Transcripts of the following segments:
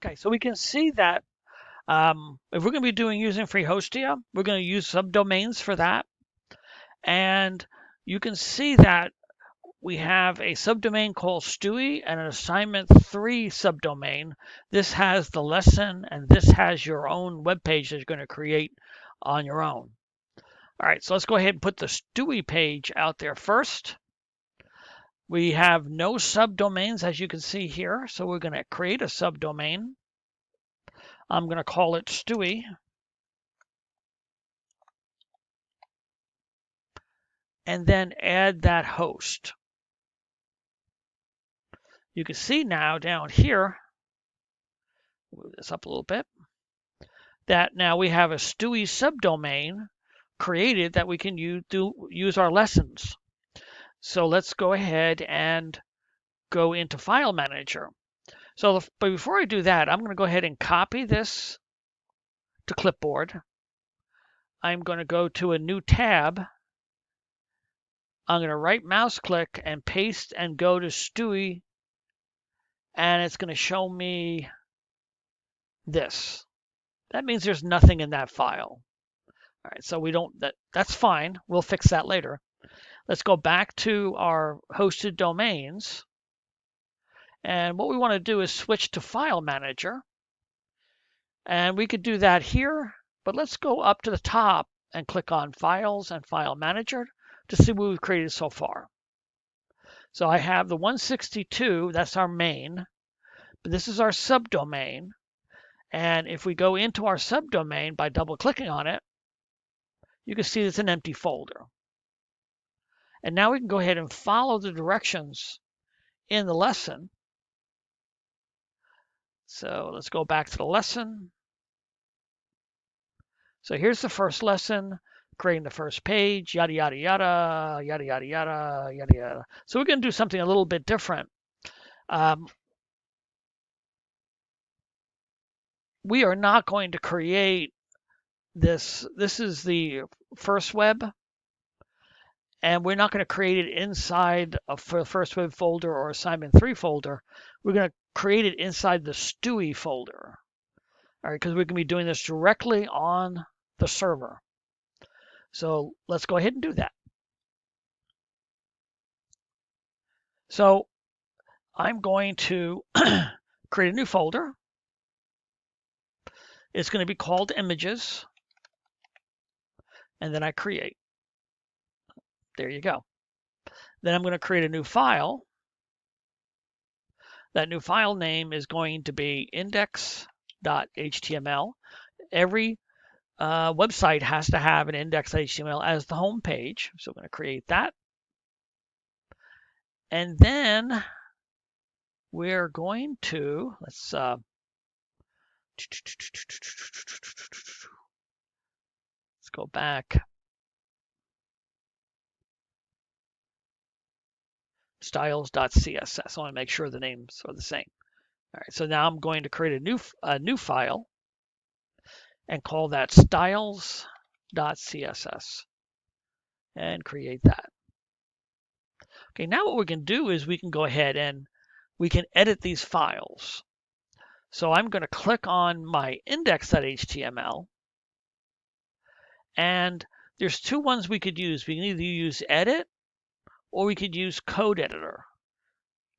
Okay, so we can see that if we're going to be using freehostia, we're going to use subdomains for that. And you can see that we have a subdomain called Stewie and an assignment 3 subdomain. This has the lesson, and this has your own web page that you're going to create on your own. All right, so let's go ahead and put the Stewie page out there first. We have no subdomains, as you can see here, so we're going to create a subdomain. I'm going to call it Stewie. And then add that host. You can see now down here, move this up a little bit, that now we have a Stewie subdomain created that we can use our lessons. So let's go ahead and go into File Manager. So but before I do that, I'm going to go ahead and copy this to Clipboard. I'm going to go to a new tab. I'm going to right mouse click and paste and go to Stewie, and it's going to show me this. That means there's nothing in that file. All right, so that's fine. We'll fix that later. Let's go back to our hosted domains. And what we want to do is switch to File Manager. And we could do that here, but let's go up to the top and click on Files and File Manager to see what we've created so far. So I have the 162, that's our main, but this is our subdomain. And if we go into our subdomain by double clicking on it, you can see it's an empty folder. And now we can go ahead and follow the directions in the lesson. So let's go back to the lesson. So here's the first lesson, creating the first page, yada, yada, yada, yada, yada, yada, yada, yada. So we're going to do something a little bit different. We are not going to create this. This is the first web. And we're not going to create it inside of the first web folder or assignment 3 folder. We're going to create it inside the Stewie folder. All right, because we're going to be doing this directly on the server. So let's go ahead and do that. So I'm going to create a new folder. It's going to be called images. And then I create. There you go. Then I'm going to create a new file. That new file name is going to be index.html. Every website has to have an index.html as the home page. So I'm going to create that. And then we're going to, let's go back. Styles.css. I want to make sure the names are the same. All right, so now I'm going to create a new file and call that styles.css and create that. Okay, now what we can do is we can go ahead and we can edit these files. So I'm going to click on my index.html, and there's two ones we could use. We can either use edit or we could use code editor.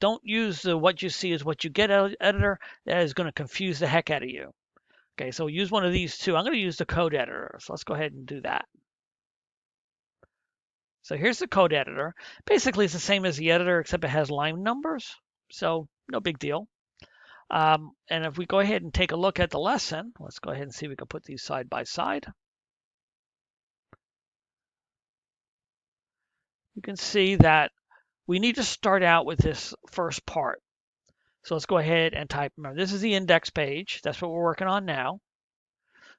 Don't use the what you see is what you get editor. That is going to confuse the heck out of you. Okay, so use one of these two. I'm going to use the code editor. So let's go ahead and do that. So here's the code editor. Basically, it's the same as the editor, except it has line numbers. So no big deal. And if we go ahead and take a look at the lesson, let's go ahead and see if we can put these side by side. You can see that we need to start out with this first part. So let's go ahead and type, remember, this is the index page. That's what we're working on now.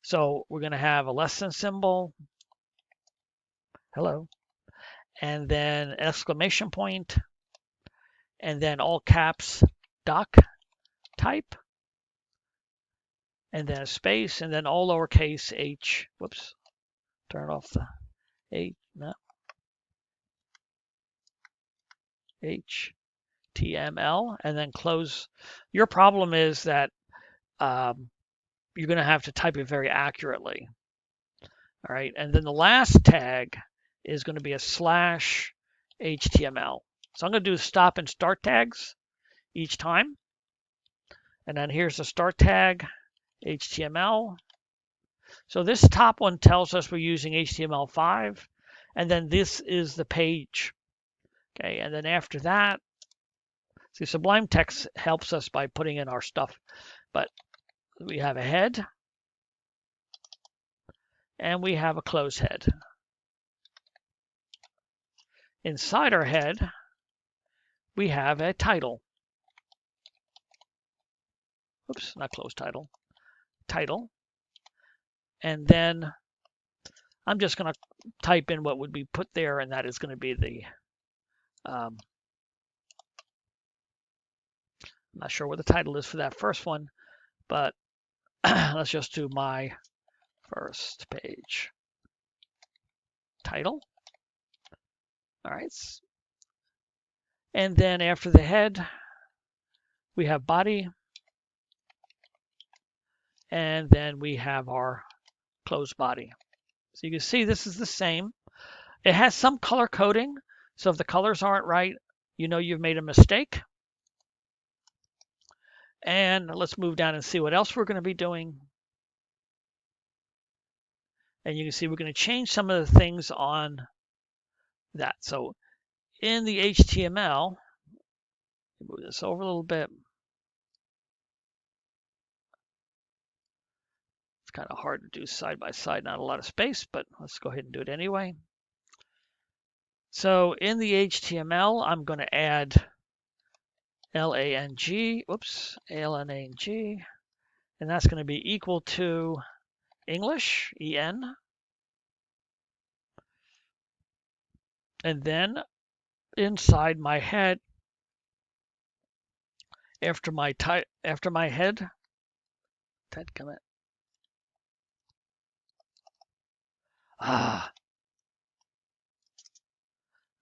So we're going to have a lesson symbol, hello, and then exclamation point, and then all caps doc type, and then a space, and then all lowercase h, whoops, turn off the h, no, HTML, and then close. Your problem is that you're going to have to type it very accurately. All right, and then the last tag is going to be a slash HTML. So I'm going to do stop and start tags each time. And then here's the start tag, HTML. So this top one tells us we're using HTML5. And then this is the page. Okay, and then after that, see, Sublime Text helps us by putting in our stuff. But we have a head, and we have a close head. Inside our head, we have a title. Oops, not close title. Title. And then I'm just going to type in what would be put there, and that is going to be the, I'm not sure what the title is for that first one, but let's just do my first page. Title. All right. And then after the head, we have body. And then we have our closed body. So you can see this is the same. It has some color coding. So if the colors aren't right, you know you've made a mistake. And let's move down and see what else we're going to be doing. And you can see we're going to change some of the things on that. So in the HTML, move this over a little bit. It's kind of hard to do side by side, not a lot of space, but let's go ahead and do it anyway. So in the HTML, I'm going to add LANG, whoops, ALNANG, and that's going to be equal to English, EN. And then inside my head, after my head, dadgummit.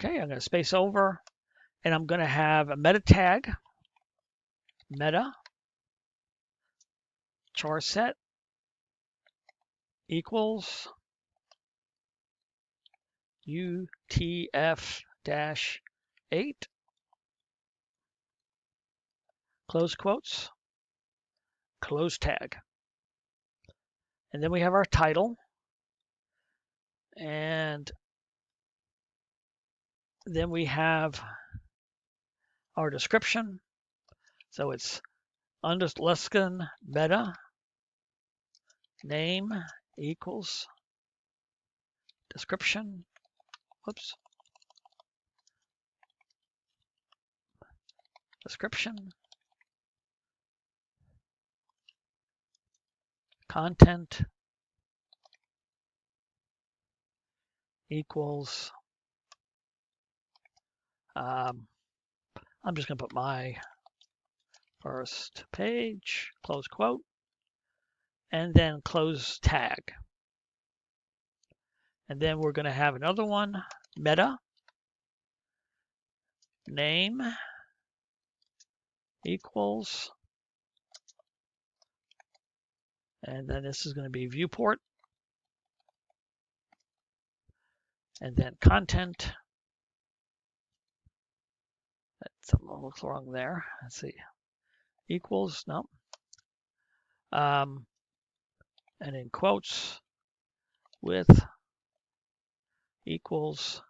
Okay, I'm going to space over, and I'm going to have a meta tag, meta, char set equals UTF-8, close quotes, close tag. And then we have our title, and then we have our description. So it's _Luskin meta name equals description. Whoops. Description. Content equals. I'm just going to put my first page, close quote, and then close tag. And then we're going to have another one, meta name equals, and then this is going to be viewport, and then content. Something looks wrong there. Let's see. Equals, no. And in quotes, with equals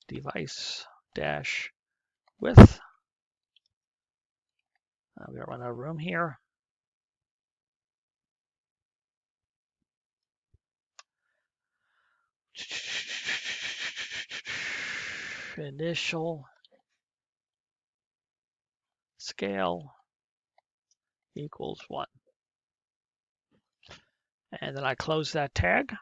device dash with. We're going to run out of room here. Initial scale equals 1. And then I close that tag.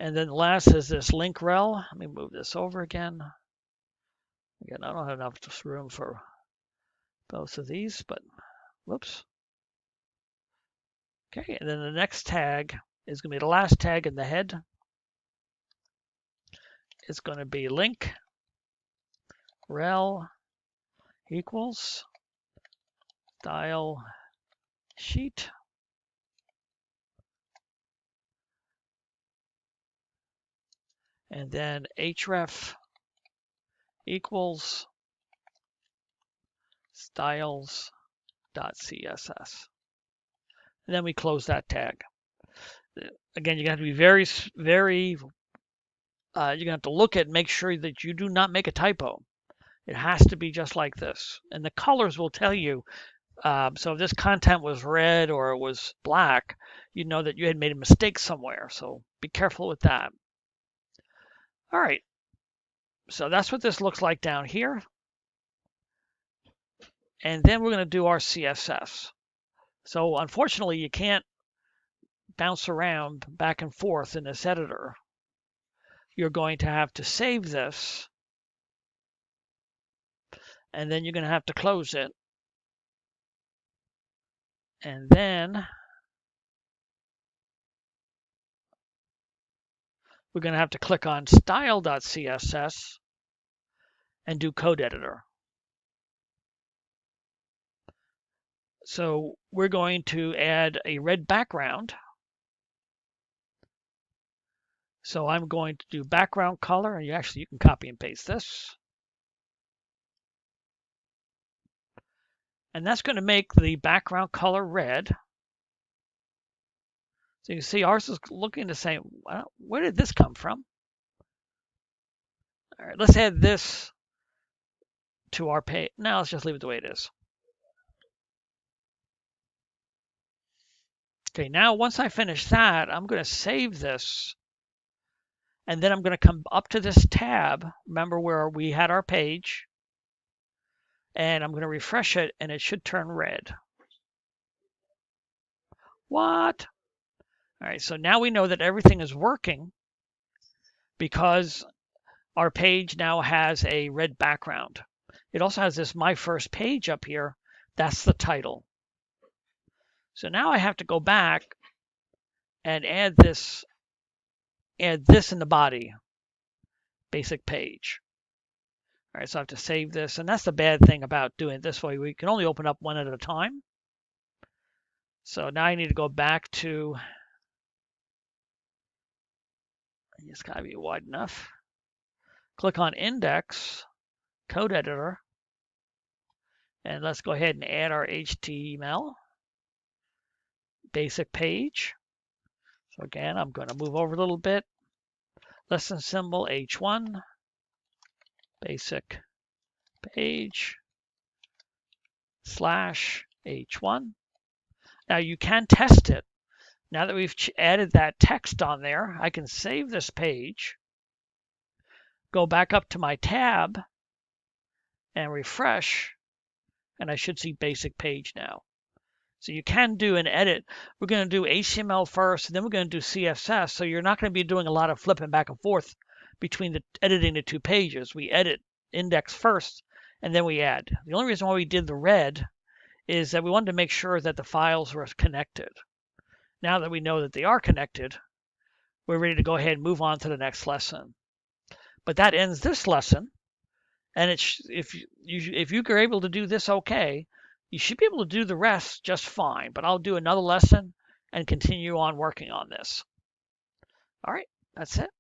And then last is this link rel. Let me move this over again. Again, I don't have enough room for both of these, but whoops. Okay, and then the next tag is going to be the last tag in the head. is going to be link rel equals style sheet, and then href equals styles.css. And then we close that tag. Again, you're going to have to be very, you're going to have to look at, make sure that you do not make a typo. It has to be just like this. And the colors will tell you. So if this content was red or it was black, you know that you had made a mistake somewhere. So be careful with that. All right. So that's what this looks like down here. And then we're going to do our CSS. So unfortunately, you can't bounce around back and forth in this editor. You're going to have to save this, and then you're going to have to close it. And then we're going to have to click on style.css and do code editor. So we're going to add a red background. So I'm going to do background color, and you can copy and paste this. And that's going to make the background color red. So you can see ours is looking the same. Well, where did this come from? All right, let's add this to our page. Now let's just leave it the way it is. Okay, now once I finish that, I'm going to save this. And then I'm going to come up to this tab. Remember where we had our page. And I'm going to refresh it, and it should turn red. What? All right, so now we know that everything is working because our page now has a red background. It also has this My First Page up here. That's the title. So now I have to go back and add this in the body, basic page. All right, so I have to save this. And that's the bad thing about doing it this way. We can only open up one at a time. So now I need to go back to, it's got to be wide enough. Click on Index, Code Editor, and let's go ahead and add our HTML basic page. So again, I'm going to move over a little bit. Lesson symbol H1, basic page / H1. Now you can test it. Now that we've added that text on there, I can save this page, go back up to my tab, and refresh, and I should see basic page now. So you can do an edit. We're going to do HTML first, and then we're going to do CSS. So you're not going to be doing a lot of flipping back and forth between editing the two pages. We edit index first, and then we add. The only reason why we did the red is that we wanted to make sure that the files were connected. Now that we know that they are connected, we're ready to go ahead and move on to the next lesson. But that ends this lesson. And if you're able to do this okay, you should be able to do the rest just fine. But I'll do another lesson and continue on working on this. All right, that's it.